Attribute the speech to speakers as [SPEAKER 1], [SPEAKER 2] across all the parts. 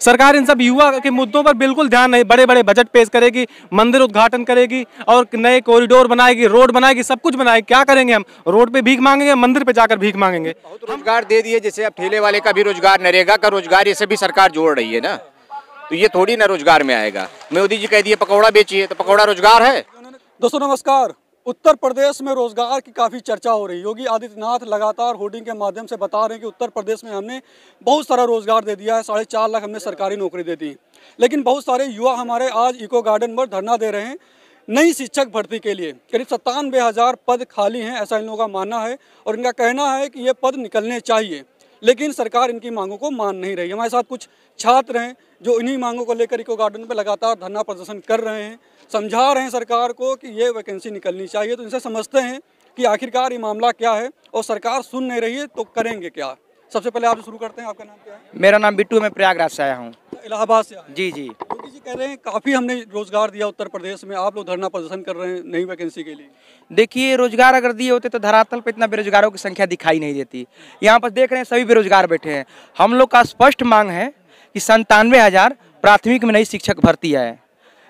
[SPEAKER 1] सरकार इन सब युवा के मुद्दों पर बिल्कुल ध्यान नहीं, बड़े बड़े बजट पेश करेगी, मंदिर उद्घाटन करेगी और नए कॉरिडोर बनाएगी, रोड बनाएगी, सब कुछ बनाएगी। क्या करेंगे हम? रोड पे भीख मांगेंगे, मंदिर पे जाकर भीख मांगेंगे।
[SPEAKER 2] बहुत रोजगार दे दिए, जैसे अब ठेले वाले का भी रोजगार, नरेगा का रोजगार, ये सब भी सरकार जोड़ रही है ना, तो ये थोड़ी ना रोजगार में आएगा। मोदी जी कह दिए पकौड़ा बेचिए, तो पकौड़ा रोजगार है?
[SPEAKER 3] दोस्तों नमस्कार। उत्तर प्रदेश में रोजगार की काफ़ी चर्चा हो रही है। योगी आदित्यनाथ लगातार होर्डिंग के माध्यम से बता रहे हैं कि उत्तर प्रदेश में हमने बहुत सारा रोजगार दे दिया है, 4.5 लाख हमने सरकारी नौकरी दे दी। लेकिन बहुत सारे युवा हमारे आज इको गार्डन पर धरना दे रहे हैं नई शिक्षक भर्ती के लिए। करीब 97,000 पद खाली हैं, ऐसा इन लोगों का मानना है और इनका कहना है कि ये पद निकलने चाहिए, लेकिन सरकार इनकी मांगों को मान नहीं रही। हमारे साथ कुछ छात्र हैं जो इन्हीं मांगों को लेकर इको गार्डन पर लगातार धरना प्रदर्शन कर रहे हैं, समझा रहे हैं सरकार को कि ये वैकेंसी निकलनी चाहिए। तो इनसे समझते हैं कि आखिरकार ये मामला क्या है और सरकार सुन नहीं रही है तो करेंगे क्या। सबसे पहले आपसे शुरू करते हैं, आपका नाम क्या है?
[SPEAKER 4] मेरा नाम बिट्टू, मैं प्रयागराज से आया हूँ।
[SPEAKER 3] इलाहाबाद से आए?
[SPEAKER 4] जी जी।
[SPEAKER 3] योगी जी कह रहे हैं काफ़ी हमने रोजगार दिया उत्तर प्रदेश में, आप लोग धरना प्रदर्शन कर रहे हैं नई वैकेंसी के लिए।
[SPEAKER 4] देखिए, रोजगार अगर दिए होते तो धरातल पर इतना बेरोजगारों की संख्या दिखाई नहीं देती। यहाँ पर देख रहे हैं सभी बेरोजगार बैठे हैं। हम लोग का स्पष्ट मांग है कि 97,000 प्राथमिक में नई शिक्षक भर्ती है।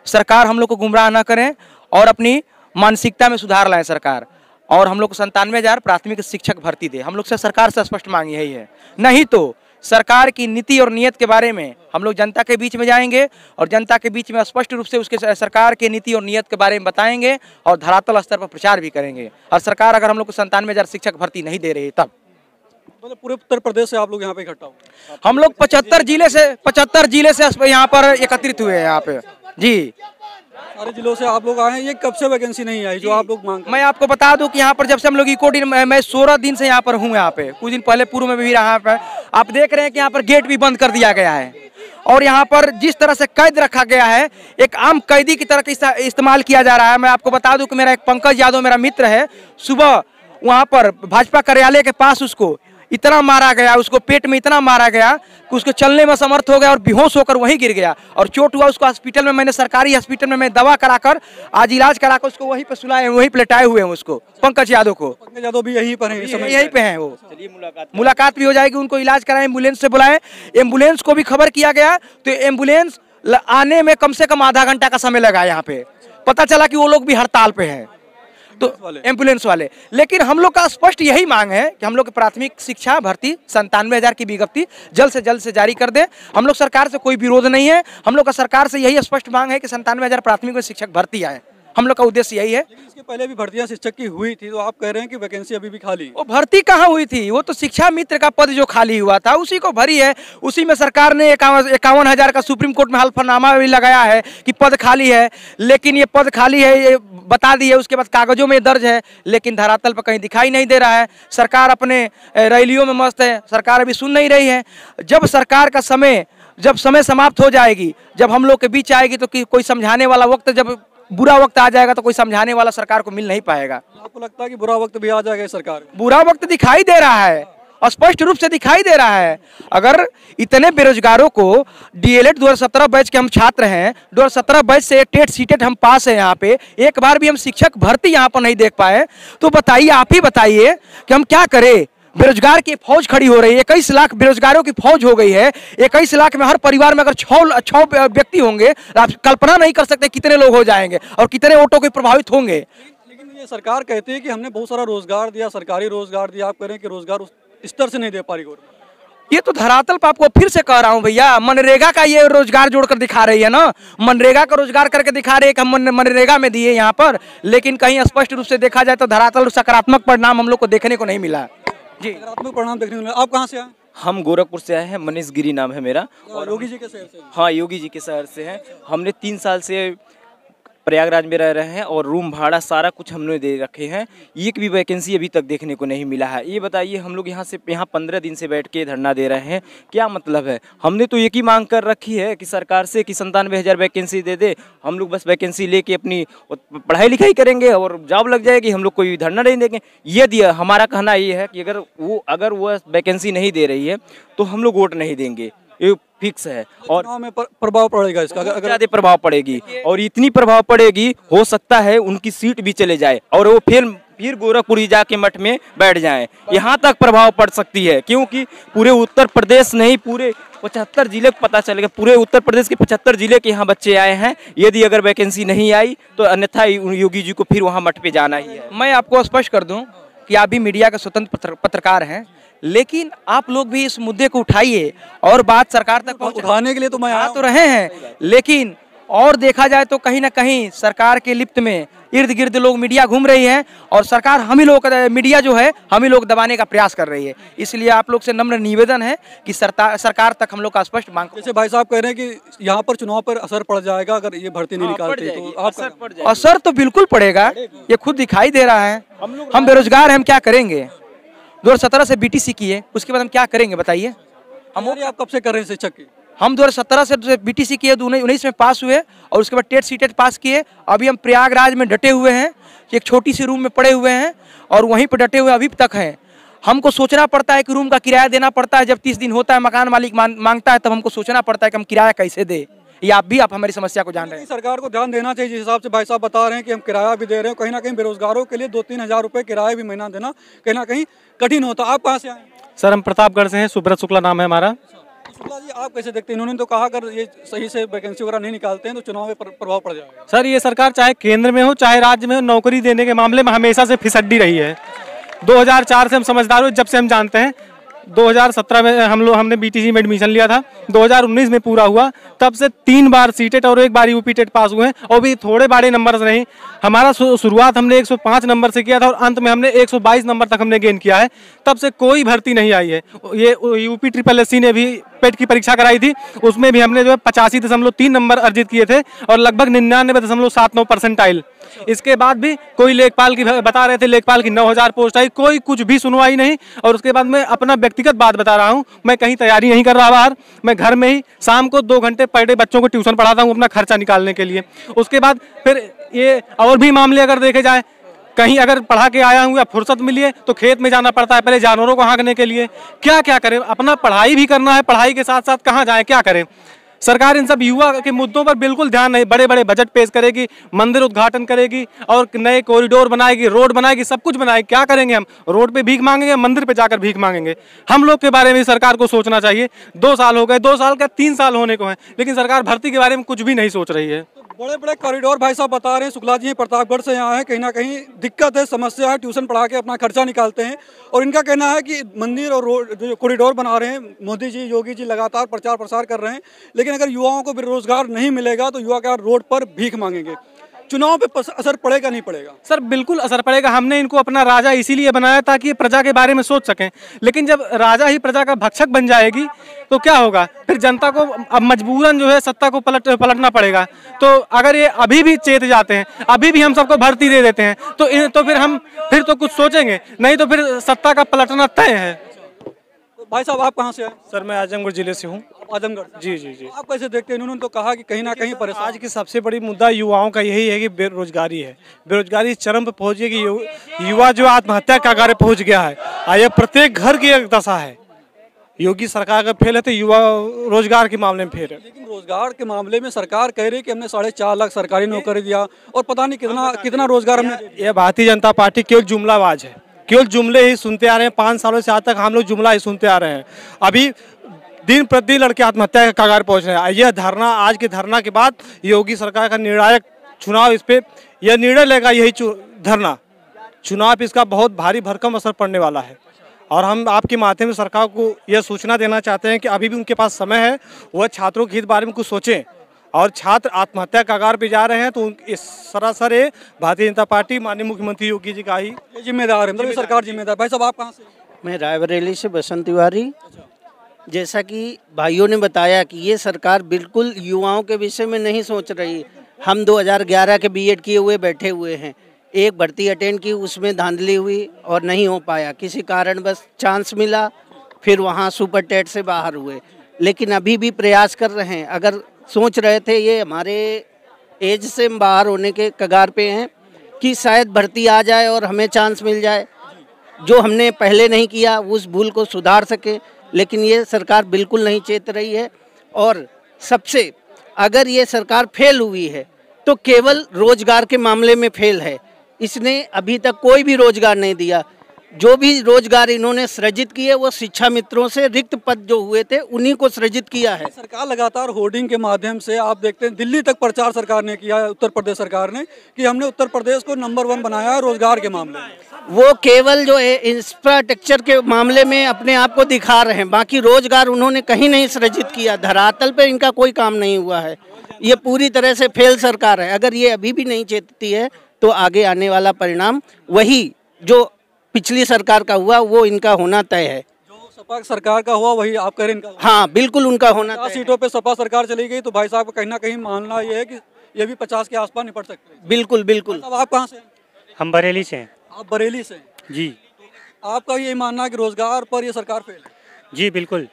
[SPEAKER 4] सरकार हम लोग को गुमराह न करें और अपनी मानसिकता में सुधार लाए सरकार, और हम लोग को 97,000 प्राथमिक शिक्षक भर्ती दे। हम लोग से सरकार से स्पष्ट मांग यही है। नहीं तो सरकार की नीति और नीयत के बारे में हम लोग जनता के बीच में जाएंगे और जनता के बीच में स्पष्ट रूप से उसके सरकार के नीति और नीयत के बारे में बताएंगे और धरातल स्तर पर प्रचार भी करेंगे। और सरकार अगर हम लोग को 97,000 शिक्षक भर्ती नहीं दे रही तब
[SPEAKER 3] मतलब पूरे उत्तर प्रदेश से आप लोग यहाँ पे इकट्ठा हो?
[SPEAKER 4] हम लोग 75 जिले से यहाँ पर एकत्रित हुए हैं यहाँ पे। जी,
[SPEAKER 3] सारे जिलों से आप लोग आए हैं। ये कब से वैकेंसी नहीं आई जो आप लोग मांग?
[SPEAKER 4] मैं आपको बता दूं कि यहाँ पर जब से हम लोग मैं 16 दिन से यहाँ पर हूँ। यहाँ पे कुछ दिन पहले पूर्व में भी यहाँ पर आप देख रहे हैं कि यहाँ पर गेट भी बंद कर दिया गया है और यहाँ पर जिस तरह से कैद रखा गया है, एक आम कैदी की तरह इस्तेमाल किया जा रहा है। मैं आपको बता दूं कि मेरा एक पंकज यादव मेरा मित्र है, सुबह वहाँ पर भाजपा कार्यालय के पास उसको इतना मारा गया, उसको पेट में इतना मारा गया कि उसको चलने में समर्थ हो गया और बेहोश होकर वहीं गिर गया और चोट हुआ उसको हॉस्पिटल में। मैंने सरकारी हॉस्पिटल में मैं दवा कराकर आज इलाज कराकर उसको वहीं पे सुलाए, वहीं पे लेटाए हुए हैं उसको, पंकज यादव को।
[SPEAKER 3] पंकज यादव भी यहीं पर हैं?
[SPEAKER 4] यहीं पे हैं वो। मुलाकात भी हो जाएगी, उनको इलाज कराएं, एम्बुलेंस से बुलाएं। एम्बुलेंस को भी खबर किया गया तो एम्बुलेंस आने में कम से कम आधा घंटा का समय लगा। यहाँ पे पता चला कि वो लोग भी हड़ताल पे हैं, तो एम्बुलेंस वाले। लेकिन हम लोग का स्पष्ट यही मांग है कि हम लोग की प्राथमिक शिक्षा भर्ती 97,000 की विज्ञप्ति जल्द से जारी कर दें। हम लोग सरकार से कोई विरोध नहीं है। हम लोग का सरकार से यही स्पष्ट मांग है कि 97,000 प्राथमिक में शिक्षक भर्ती आए। हम लोग का उद्देश्य यही है।
[SPEAKER 3] लेकिन इसके पहले भी भर्तियां शिक्षक की हुई थी, तो आप कह रहे हैं कि वैकेंसी अभी भी खाली?
[SPEAKER 4] वो भर्ती कहाँ हुई थी? वो तो शिक्षा मित्र का पद जो खाली हुआ था उसी को भरी है। उसी में सरकार ने 51,000 का सुप्रीम कोर्ट में हल्फनामा भी लगाया है कि पद खाली है। लेकिन ये पद खाली है ये बता दी है, उसके बाद कागजों में दर्ज है, लेकिन धरातल पर कहीं दिखाई नहीं दे रहा है। सरकार अपने रैलियों में मस्त है, सरकार अभी सुन नहीं रही है। जब सरकार का जब समय समाप्त हो जाएगी, जब हम लोग के बीच आएगी, तो कोई समझाने वाला वक्त, जब बुरा वक्त आ जाएगा तो कोई समझाने वाला सरकार को मिल नहीं पाएगा।
[SPEAKER 3] आपको लगता है कि बुरा वक्त भी आ जाएगा सरकार?
[SPEAKER 4] बुरा वक्त दिखाई दे रहा है, स्पष्ट रूप से दिखाई दे रहा है। अगर इतने बेरोजगारों को डीएलएड 2017 बैच के हम छात्र हैं, 2017 बैच से टेट सीटेट हम पास हैं, यहाँ पे एक बार भी हम शिक्षक भर्ती यहाँ पर नहीं देख पाए, तो बताइए, आप ही बताइए कि हम क्या करें। बेरोजगार की फौज खड़ी हो रही है, 21 लाख बेरोजगारों की फौज हो गई है। 21 लाख में हर परिवार में अगर 6 व्यक्ति होंगे, आप कल्पना नहीं कर सकते कितने लोग हो जाएंगे और कितने ऑटो के प्रभावित होंगे।
[SPEAKER 3] लेकिन ये सरकार कहती है कि हमने बहुत सारा रोजगार दिया, सरकारी रोजगार दिया। आप कह रहे हैं कि रोजगार उस स्तर से नहीं दे पा रही गवर्नमेंट।
[SPEAKER 4] ये तो धरातल पर आपको फिर से कह रहा हूँ भैया, मनरेगा का ये रोजगार जोड़कर दिखा रही है ना, मनरेगा का रोजगार करके दिखा रही है कि हम मनरेगा में दिए यहाँ पर, लेकिन कहीं स्पष्ट रूप से देखा जाए तो धरातल सकारात्मक परिणाम हम लोग को देखने को नहीं मिला। जी,
[SPEAKER 3] सकारात्मक परिणाम देखने को मिला। आप कहाँ से आए?
[SPEAKER 5] हम गोरखपुर से आए हैं, मनीष गिरी नाम है मेरा।
[SPEAKER 3] और योगी जी के शहर से?
[SPEAKER 5] हाँ, योगी जी के शहर से हैं। हमने 3 साल से प्रयागराज में रह रहे हैं और रूम भाड़ा सारा कुछ हमने दे रखे हैं। एक भी वैकेंसी अभी तक देखने को नहीं मिला है। ये बताइए, हम लोग यहाँ 15 दिन से बैठ के धरना दे रहे हैं, क्या मतलब है? हमने तो एक ही मांग कर रखी है कि सरकार से कि 97,000 वैकेंसी दे दे। हम लोग बस वैकेंसी लेके अपनी पढ़ाई लिखाई करेंगे और जॉब लग जाएगी, हम लोग कोई धरना नहीं देंगे। ये दिया हमारा कहना ये है कि अगर वो वैकेंसी नहीं दे रही है तो हम लोग वोट नहीं देंगे, ये फिक्स है। और
[SPEAKER 3] चुनाव में प्रभाव पड़ेगा इसका? अगर
[SPEAKER 5] ज़्यादा प्रभाव पड़ेगी और इतनी प्रभाव पड़ेगी, हो सकता है उनकी सीट भी चले जाए और वो फेल फिर गोरखपुर ही जाके मठ में बैठ जाएं। यहाँ तक प्रभाव पड़ सकती है, क्योंकि पूरे उत्तर प्रदेश नहीं, पूरे 75 जिले को पता चलेगा। पूरे उत्तर प्रदेश के 75 जिले के यहाँ बच्चे आए हैं। यदि अगर वैकेंसी नहीं आई तो अन्यथा योगी जी को फिर वहाँ मठ पे जाना ही है।
[SPEAKER 4] मैं आपको स्पष्ट कर दूं कि आप भी मीडिया के स्वतंत्र पत्रकार हैं, लेकिन आप लोग भी इस मुद्दे को उठाइए और बात सरकार तक
[SPEAKER 3] उठाने के लिए तो मैं
[SPEAKER 4] आ तो रहे हैं, लेकिन और देखा जाए तो कहीं ना कहीं सरकार के लिप्त में इर्द गिर्द लोग मीडिया घूम रही है और सरकार हम ही लोग मीडिया जो है हम ही लोग दबाने का प्रयास कर रही है। इसलिए आप लोग से नम्र निवेदन है कि सरकार तक हम लोग का स्पष्ट मांग।
[SPEAKER 3] जैसे भाई साहब कह रहे हैं कि यहाँ पर चुनाव पर असर पड़ जाएगा अगर ये भर्ती नहीं निकालते तो
[SPEAKER 4] असर तो बिल्कुल पड़ेगा, ये खुद दिखाई दे रहा है। हम बेरोजगार हैं, हम क्या करेंगे? 2017 से BTC किए, उसके बाद हम क्या करेंगे बताइए?
[SPEAKER 3] आप कब से कर रहे हैं शिक्षक की?
[SPEAKER 4] हम 2017 से BTC किए, 2019 में पास हुए और उसके बाद टेट सीटेट पास किए। अभी हम प्रयागराज में डटे हुए हैं, एक छोटी सी रूम में पड़े हुए हैं और वहीं पर डटे हुए अभी तक हैं। हमको सोचना पड़ता है कि रूम का किराया देना पड़ता है। जब 30 दिन होता है, मकान मालिक मांगता है, तब हमको सोचना पड़ता है कि हम किराया कैसे दे। ये आप हमारी समस्या को जान रहे हैं।
[SPEAKER 3] सरकार को ध्यान देना चाहिए। जिस हिसाब से भाई साहब बता रहे हैं कि हम किराया भी दे रहे हैं, कहीं ना कहीं बेरोजगारों के लिए 2-3 हज़ार रुपये किराया भी महीना देना कहीं ना कहीं कठिन होता। आप कहाँ से आए?
[SPEAKER 1] सर हम प्रतापगढ़ से हैं, सुब्रत शुक्ला नाम है हमारा।
[SPEAKER 3] शुक्ला जी, आप कैसे देखते हैं? इन्होंने तो कहा अगर ये सही से वैकेंसी वगैरह नहीं निकालते हैं तो चुनाव में प्रभाव पड़ जाएगा।
[SPEAKER 1] सर ये सरकार चाहे केंद्र में हो चाहे राज्य में हो, नौकरी देने के मामले में हमेशा से फिसड्डी रही है। 2004 से हम समझदार हुए, जब से हम जानते हैं। 2017 में हमने BTC में एडमिशन लिया था, 2019 में पूरा हुआ। तब से 3 बार सीटेट और 1 बार UP टेट पास हुए हैं और भी थोड़े बड़े नंबर से नहीं। हमारा शुरुआत हमने 105 नंबर से किया था और अंत में हमने 122 नंबर तक हमने गेन किया है। तब से कोई भर्ती नहीं आई है। ये UP SSC ने भी पेट की परीक्षा कराई थी, उसमें भी हमने जो है 85.3 नंबर अर्जित किए थे और लगभग 99.79 परसेंटाइल। इसके बाद भी कोई लेखपाल की बता रहे थे, लेखपाल की 9000 पोस्ट आई, कोई कुछ भी सुनवाई नहीं। और उसके बाद मैं अपना व्यक्तिगत बात बता रहा हूँ, मैं कहीं तैयारी नहीं कर रहा बाहर, मैं घर में ही शाम को 2 घंटे पर डे बच्चों को ट्यूशन पढ़ाता हूँ अपना खर्चा निकालने के लिए। उसके बाद फिर ये और भी मामले अगर देखे जाए, कहीं अगर पढ़ा के आया हूँ या फुर्सत मिली है तो खेत में जाना पड़ता है पहले जानवरों को हाँकने के लिए। क्या क्या करें? अपना पढ़ाई भी करना है, पढ़ाई के साथ साथ कहाँ जाएं, क्या करें? सरकार इन सब युवा के मुद्दों पर बिल्कुल ध्यान नहीं। बड़े बड़े बजट पेश करेगी, मंदिर उद्घाटन करेगी और नए कॉरिडोर बनाएगी, रोड बनाएगी, सब कुछ बनाएगी। क्या करेंगे हम? रोड पे भीख मांगेंगे, मंदिर पे जाकर भीख मांगेंगे? हम लोग के बारे में सरकार को सोचना चाहिए। 2 साल हो गए, 2 साल का 3 साल होने को है, लेकिन सरकार भर्ती के बारे में कुछ भी नहीं सोच रही है।
[SPEAKER 3] बड़े बड़े कॉरिडोर भाई साहब बता रहे हैं। शुक्ला जी प्रतापगढ़ से यहाँ है, कहीं ना कहीं दिक्कत है, समस्या है, ट्यूशन पढ़ा के अपना खर्चा निकालते हैं और इनका कहना है कि मंदिर और रोड जो कॉरिडोर बना रहे हैं, मोदी जी योगी जी लगातार प्रचार प्रसार कर रहे हैं, लेकिन अगर युवाओं को रोजगार नहीं मिलेगा तो युवा क्या रोड पर भीख मांगेंगे। चुनाव पे असर पड़ेगा नहीं पड़ेगा? सर बिल्कुल असर पड़ेगा। हमने इनको अपना राजा इसीलिए बनाया ताकि ये प्रजा के बारे में सोच सकें, लेकिन जब राजा ही प्रजा का भक्षक बन जाएगी तो क्या होगा? फिर जनता को अब मजबूरन जो है सत्ता को पलटना पड़ेगा। तो अगर ये अभी भी चेत जाते हैं, अभी भी हम सबको भर्ती दे देते हैं तो फिर तो कुछ सोचेंगे, नहीं तो फिर सत्ता का पलटना तय है। भाई साहब आप कहाँ से आए?
[SPEAKER 6] सर मैं आजमगढ़ जिले से हूँ।
[SPEAKER 3] आजमगढ़?
[SPEAKER 6] जी।
[SPEAKER 3] आप कैसे देखते हैं? इन्होंने तो कहा कि कहीं ना कहीं परेशान।
[SPEAKER 6] आज की सबसे बड़ी मुद्दा युवाओं का यही है कि बेरोजगारी है। बेरोजगारी चरम पर पहुँच गई कि युवा जो आत्महत्या के कगार पहुँच गया है। यह प्रत्येक घर की एक दशा है। योगी सरकार का फेल है तो युवा रोजगार के मामले में फेल है।
[SPEAKER 3] लेकिन रोजगार के मामले में सरकार कह रही है कि हमने 4.5 लाख सरकारी नौकरी दिया और पता नहीं कितना रोजगार हमने।
[SPEAKER 6] यह भारतीय जनता पार्टी केवल जुमलाबाज है, केवल जुमले ही सुनते आ रहे हैं। 5 सालों से आज तक हम लोग जुमला ही सुनते आ रहे हैं। अभी दिन प्रतिदिन लड़के आत्महत्या के कगार पहुंच रहे हैं। यह धरना, आज के धरना के बाद योगी सरकार का निर्णायक चुनाव इस पे यह निर्णय लेगा। यही धरना चुनाव पे इसका बहुत भारी भरकम असर पड़ने वाला है और हम आपके माध्यम से सरकार को यह सूचना देना चाहते हैं कि अभी भी उनके पास समय है, वह छात्रों के हित बारे में कुछ सोचें। और छात्र आत्महत्या कगार पे जा रहे हैं तो इस सरासर भारतीय जनता पार्टी माननीय मुख्यमंत्री योगी जी का ही
[SPEAKER 3] जिम्मेदार है, मतलब सरकार जिम्मेदार। भाई साहब आप कहाँ से?
[SPEAKER 7] मैं रायबरेली से बसंत तिवारी। जैसा कि भाइयों ने बताया कि ये सरकार बिल्कुल युवाओं के विषय में नहीं सोच रही। हम 2011 के B.Ed किए हुए बैठे हुए हैं, एक भर्ती अटेंड की, उसमें धांधली हुई और नहीं हो पाया, किसी कारण बस चांस मिला, फिर वहाँ सुपर टेट से बाहर हुए। लेकिन अभी भी प्रयास कर रहे हैं। अगर सोच रहे थे ये हमारे एज से बाहर होने के कगार पे हैं कि शायद भर्ती आ जाए और हमें चांस मिल जाए, जो हमने पहले नहीं किया उस भूल को सुधार सके। लेकिन ये सरकार बिल्कुल नहीं चेत रही है। और सबसे अगर ये सरकार फेल हुई है तो केवल रोजगार के मामले में फेल है। इसने अभी तक कोई भी रोजगार नहीं दिया। जो भी रोजगार इन्होंने सृजित किए वो शिक्षा मित्रों से रिक्त पद जो हुए थे उन्हीं को सृजित किया है।
[SPEAKER 3] सरकार लगातार होर्डिंग के माध्यम से आप देखते हैं दिल्ली तक प्रचार सरकार ने किया है, उत्तर प्रदेश सरकार ने, कि हमने उत्तर प्रदेश को नंबर 1 बनाया है रोजगार के मामले में।
[SPEAKER 7] वो केवल जो है इंफ्रास्ट्रक्चर के मामले में अपने आप को दिखा रहे हैं, बाकी रोजगार उन्होंने कहीं नहीं सृजित किया। धरातल पे इनका कोई काम नहीं हुआ है। ये पूरी तरह से फेल सरकार है। अगर ये अभी भी नहीं चेतती है तो आगे आने वाला परिणाम वही जो पिछली सरकार का हुआ वो इनका होना तय है।
[SPEAKER 3] जो सपा सरकार का हुआ वही आप कह रहे हैं इनका?
[SPEAKER 7] हाँ, बिल्कुल उनका होना तय है।
[SPEAKER 3] 50 सीटों पे सपा सरकार चली गई तो भाई साहब का कहीं ना कहीं मानना ये है कि ये भी 50 के आसपास निपट सकते हैं।
[SPEAKER 7] बिल्कुल बिल्कुल।
[SPEAKER 3] अब आप कहाँ से हैं?
[SPEAKER 8] हम बरेली से हैं।
[SPEAKER 3] आप बरेली से हैं?
[SPEAKER 8] जी।
[SPEAKER 3] आपका ये मानना है कि रोजगार पर ये सरकार फेल है?
[SPEAKER 8] जी बिल्कुल,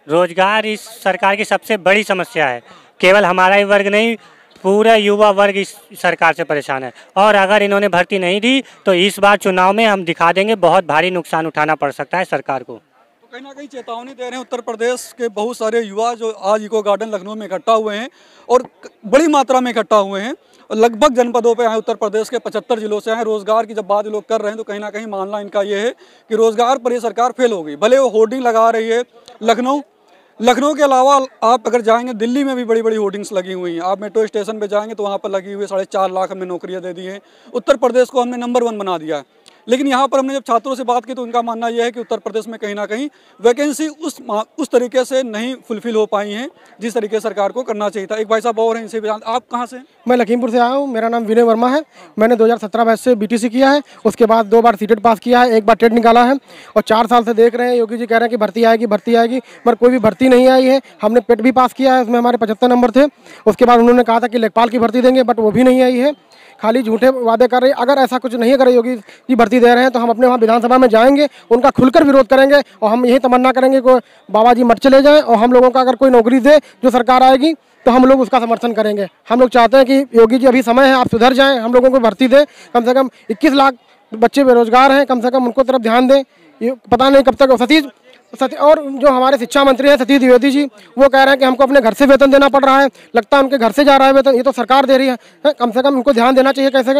[SPEAKER 8] रोजगार इस सरकार की सबसे बड़ी समस्या है। केवल हमारा ही वर्ग नहीं, पूरा युवा वर्ग इस सरकार से परेशान है। और अगर इन्होंने भर्ती नहीं दी तो इस बार चुनाव में हम दिखा देंगे, बहुत भारी नुकसान उठाना पड़ सकता है सरकार को।
[SPEAKER 3] तो कहीं ना कहीं चेतावनी दे रहे हैं उत्तर प्रदेश के बहुत सारे युवा जो आज इको गार्डन लखनऊ में इकट्ठा हुए हैं और बड़ी मात्रा में इकट्ठा हुए हैं और लगभग जनपदों पे आए, उत्तर प्रदेश के 75 जिलों से आए। रोजगार की जब बात लोग कर रहे हैं तो कहीं ना कहीं मानना इनका ये है कि रोजगार पर ये सरकार फेल हो गई। भले वो होर्डिंग लगा रही है लखनऊ के अलावा आप अगर जाएंगे दिल्ली में भी बड़ी बड़ी होर्डिंग्स लगी हुई हैं। आप मेट्रो स्टेशन पे जाएंगे तो वहाँ पर लगी हुई 4.5 लाख हमें नौकरियाँ दे दी हैं। उत्तर प्रदेश को हमने नंबर 1 बना दिया है। लेकिन यहाँ पर हमने जब छात्रों से बात की तो उनका मानना यह है कि उत्तर प्रदेश में कहीं ना कहीं वैकेंसी उस तरीके से नहीं फुलफिल हो पाई हैं जिस तरीके सरकार को करना चाहिए था। एक भाई साहब और हैं, इनसे भी आप कहाँ से?
[SPEAKER 9] मैं लखीमपुर से आया हूँ। मेरा नाम विनय वर्मा है। मैंने 2017 बैच से बीटीसी किया है, उसके बाद 2 बार सीटेट पास किया है, 1 बार टेट निकाला है और 4 साल से देख रहे हैं योगी जी कह रहे हैं कि भर्ती आएगी, मगर कोई भी भर्ती नहीं आई है। हमने पेट भी पास किया है, उसमें हमारे 75 नंबर थे। उसके बाद उन्होंने कहा था कि लेखपाल की भर्ती देंगे, बट वो भी नहीं आई है। खाली झूठे वादे कर रहे हैं। अगर ऐसा कुछ नहीं करे योगी जी भर्ती दे रहे हैं तो हम अपने वहाँ विधानसभा में जाएंगे, उनका खुलकर विरोध करेंगे और हम यही तमन्ना करेंगे कि बाबा जी मत चले जाएं और हम लोगों का अगर कोई नौकरी दे जो सरकार आएगी तो हम लोग उसका समर्थन करेंगे। हम लोग चाहते हैं कि योगी जी अभी समय है, आप सुधर जाएं, हम लोगों को भर्ती दें। कम से कम 21 लाख बच्चे बेरोजगार हैं, कम से कम उनको तरफ ध्यान दें। ये पता नहीं कब तक सतीश और जो हमारे शिक्षा मंत्री हैं सतीश द्विवेदी जी, वो कह रहे हैं कि हमको अपने घर से वेतन देना पड़ रहा है। लगता है उनके घर से जा रहा है वेतन, ये तो सरकार दे रही है। कम से कम उनको ध्यान देना चाहिए। कैसे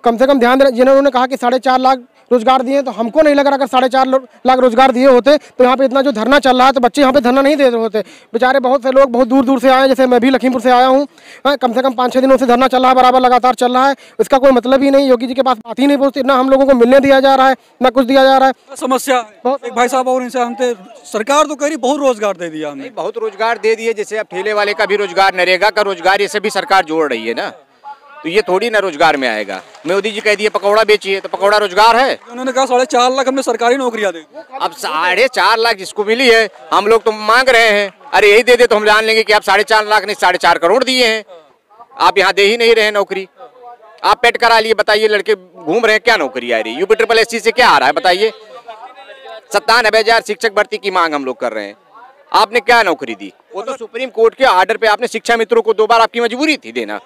[SPEAKER 9] कम से कम ध्यान देना। जिन्होंने कहा कि 4.5 लाख रोजगार दिए तो हमको नहीं लग रहा अगर 4.5 लाख रोजगार दिए होते तो यहाँ पे इतना जो धरना चल रहा है तो बच्चे यहाँ पे धरना नहीं दे रहे होते। बेचारे बहुत से लोग बहुत दूर दूर से आए हैं, जैसे मैं भी लखीमपुर से आया हूँ। कम से कम 5-6 दिनों से धरना चल रहा है, बराबर लगातार चल रहा है। इसका कोई मतलब ही नहीं। योगी जी के पास बात ही नहीं पहुँचती, ना हम लोगों को मिलने दिया जा रहा है, ना कुछ दिया जा रहा है।
[SPEAKER 3] समस्या एक भाई साहब और इनसे हमसे सरकार तो कह रही बहुत रोजगार दे दिया हमने।
[SPEAKER 2] बहुत रोजगार दे दिए, जैसे अब ठेले वाले का भी रोजगार, नरेगा का रोजगार, ये सभी सरकार जोड़ रही है ना, तो ये थोड़ी ना रोजगार में आएगा। मोदी जी कह दिए पकौड़ा बेचिए, तो पकौड़ा रोजगार है?
[SPEAKER 3] उन्होंने कहा 4.5 लाख हमने सरकारी नौकरियां दे।
[SPEAKER 2] अब 4.5 लाख जिसको मिली है, हम लोग तो मांग रहे हैं, अरे यही दे दे तो हम जान लेंगे कि आप 4.5 लाख नहीं 4.5 करोड़ दिए हैं। आप यहाँ दे ही नहीं रहे नौकरी। आप पेट करा लिए, बताइए लड़के घूम रहे हैं, क्या नौकरी आ रही है? UP-SSC से क्या आ रहा है बताइए? 97,000 शिक्षक भर्ती की मांग हम लोग कर रहे हैं, आपने क्या नौकरी दी? वो तो सुप्रीम कोर्ट के ऑर्डर पे आपने शिक्षा मित्रों को 2 बार, आपकी मजबूरी थी देना,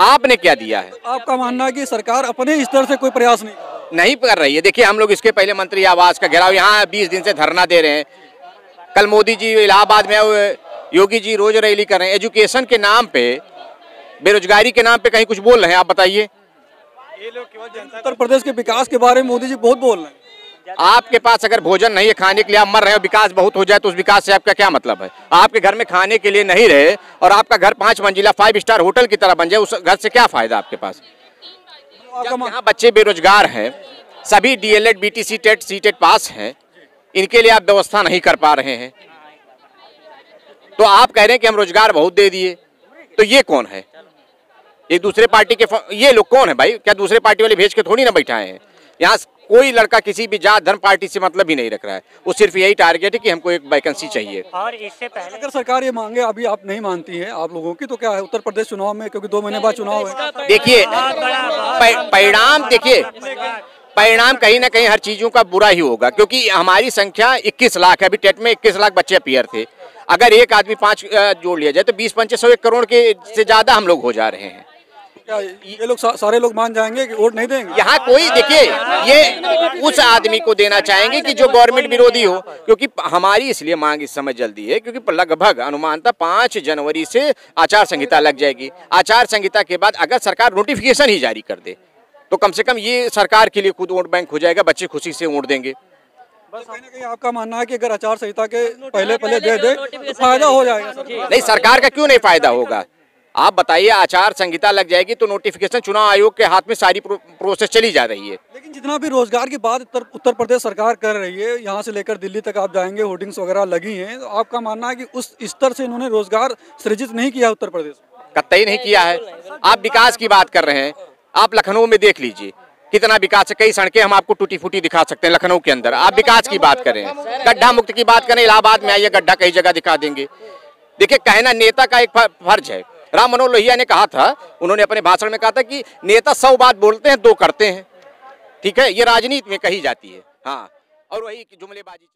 [SPEAKER 2] आपने क्या दिया है?
[SPEAKER 3] आपका मानना है कि सरकार अपने स्तर से कोई प्रयास नहीं
[SPEAKER 2] कर रही है। देखिए हम लोग इसके पहले मंत्री आवास का घेराव, यहाँ 20 दिन से धरना दे रहे हैं। कल मोदी जी इलाहाबाद में, योगी जी रोज रैली कर रहे हैं। एजुकेशन के नाम पे, बेरोजगारी के नाम पे कहीं कुछ बोल रहे हैं? आप बताइए।
[SPEAKER 3] उत्तर प्रदेश के विकास के बारे में मोदी जी बहुत बोल रहे हैं।
[SPEAKER 2] आपके पास अगर भोजन नहीं है खाने के लिए, आप मर रहे हो, विकास बहुत हो जाए तो उस विकास से आपका क्या मतलब है? आपके घर में खाने के लिए नहीं रहे और आपका घर 5 मंजिला 5 स्टार होटल की तरह बन जाए, उस घर से क्या फायदा आपके पास? यहाँ बच्चे बेरोजगार हैं, सभी DLED BTC टेट सीटेट पास हैं, इनके लिए आप व्यवस्था नहीं कर पा रहे हैं। तो आप कह रहे हैं कि हम रोजगार बहुत दे दिए, तो ये कौन है? एक दूसरे पार्टी के ये लोग कौन है भाई? क्या दूसरे पार्टी वाले भेज के थोड़ी ना बैठाए हैं? यहाँ कोई लड़का किसी भी जात धर्म पार्टी से मतलब ही नहीं रख रहा है, वो सिर्फ यही टारगेट है कि हमको एक वैकेंसी चाहिए।
[SPEAKER 8] और इससे पहले
[SPEAKER 3] अगर सरकार ये मांगे, अभी आप नहीं मानती है आप लोगों की, तो क्या है उत्तर प्रदेश चुनाव में, क्योंकि 2 महीने बाद चुनाव है।
[SPEAKER 2] देखिए परिणाम, देखिए परिणाम कहीं ना कहीं हर चीजों का बुरा ही होगा, क्योंकि हमारी संख्या 21 लाख है। अभी टेट में 21 लाख बच्चे अपीयर थे। अगर एक आदमी 5 जोड़ लिया जाए तो 20-25 1 करोड़ के से ज्यादा हम लोग हो जा रहे हैं।
[SPEAKER 3] क्या ये लोग सारे लोग मान जाएंगे कि वोट नहीं देंगे?
[SPEAKER 2] यहाँ कोई देखिए, ये उस आदमी को देना चाहेंगे कि जो गवर्नमेंट विरोधी हो, क्योंकि हमारी इसलिए मांग इस समय जल्दी है क्योंकि लगभग अनुमानतः 5 जनवरी से आचार संहिता लग जाएगी। आचार संहिता के बाद अगर सरकार नोटिफिकेशन ही जारी कर दे तो कम से कम ये सरकार के लिए खुद वोट बैंक हो जाएगा, बच्चे खुशी से वोट देंगे।
[SPEAKER 3] बस कहीं ना कहीं आपका मानना है कि अगर आचार संहिता के पहले दे दे तो फायदा हो जाएगा सरकार?
[SPEAKER 2] नहीं, सरकार का क्यों नहीं फायदा होगा? आप बताइए, आचार संहिता लग जाएगी तो नोटिफिकेशन चुनाव आयोग के हाथ में सारी प्रोसेस चली जा रही है।
[SPEAKER 3] लेकिन जितना भी रोजगार की बात उत्तर प्रदेश सरकार कर रही है, यहाँ से लेकर दिल्ली तक आप जाएंगे, होर्डिंग्स वगैरह लगी हैं, तो आपका मानना है कि उस स्तर से इन्होंने रोजगार सृजित नहीं किया उत्तर प्रदेश?
[SPEAKER 2] कतई नहीं किया है। आप विकास की बात कर रहे हैं, आप लखनऊ में देख लीजिए कितना विकास है। कई सड़कें हम आपको टूटी फूटी दिखा सकते हैं लखनऊ के अंदर। आप विकास की बात करें, गड्ढा मुक्त की बात करें, इलाहाबाद में आइए, गड्ढा कई जगह दिखा देंगे। देखिए, कहना नेता का एक फर्ज है। राम मनोहर लोहिया ने कहा था, उन्होंने अपने भाषण में कहा था कि नेता 100 बात बोलते हैं, 2 करते हैं। ठीक है, ये राजनीति में कही जाती है। हाँ, और वही जुमलेबाजी।